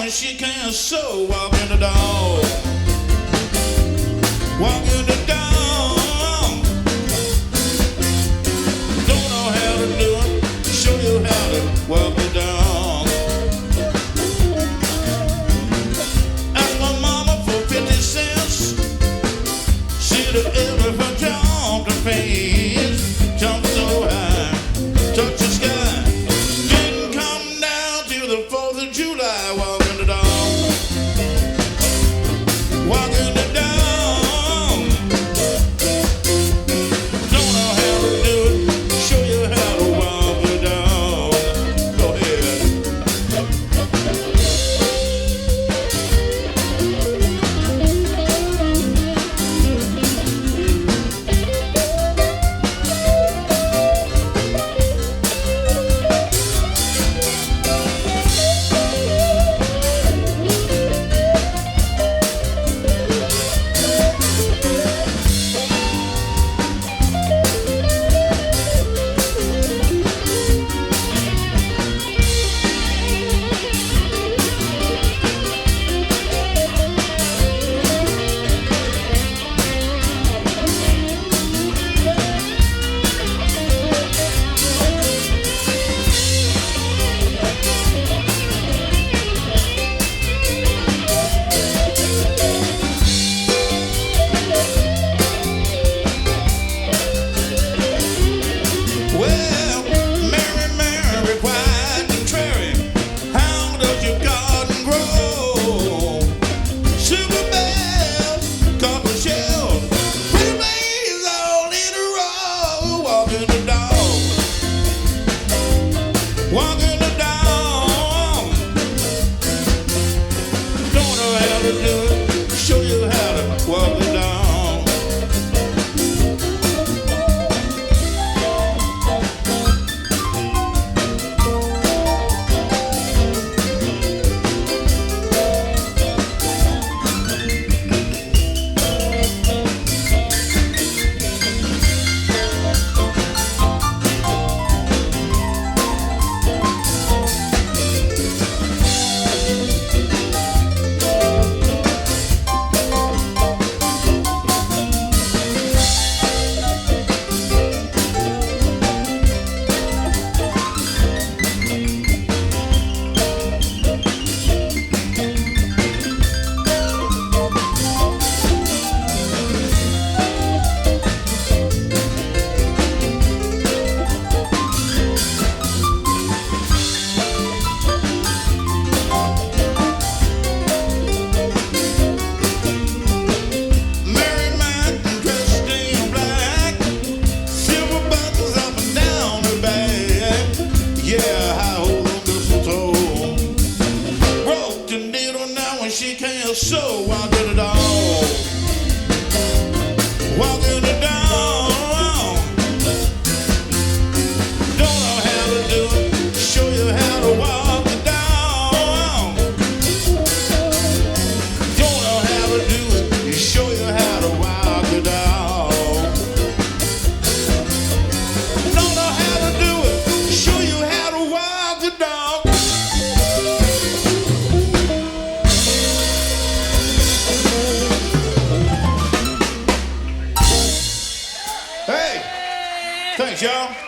when she can so walking the dog. Walking the dog. Don't know how to do it. Show you how to walk the dog. Ask my mama for 50 cents. She'd have ever her jump to face. Jump so high, touch the sky. Didn't come down till the 4th of July. Walking the dog. Walking the dog. Don't know how to do it. Show you how to walk the dog. Go ahead. Well, Mary, Mary, quiet and cherry, how does your garden grow? Sugar bells, copper shells, pretty maids all in a row. Walking the dog. Walking the dog. Don't know how to do it. Show you how to walk the dog. Mary Martin dressed in black, silver buttons up and down her back. Yeah, high hold on mistletoe. Broke the needle now when she can't sew. Walking the dog. Walking the dog. Don't know how to do it. Show you how to walk the dog. Don't know how to do it. Show you how to walk the dog. Don't know how to do it. Show you how to walk the dog. Hey, thanks y'all.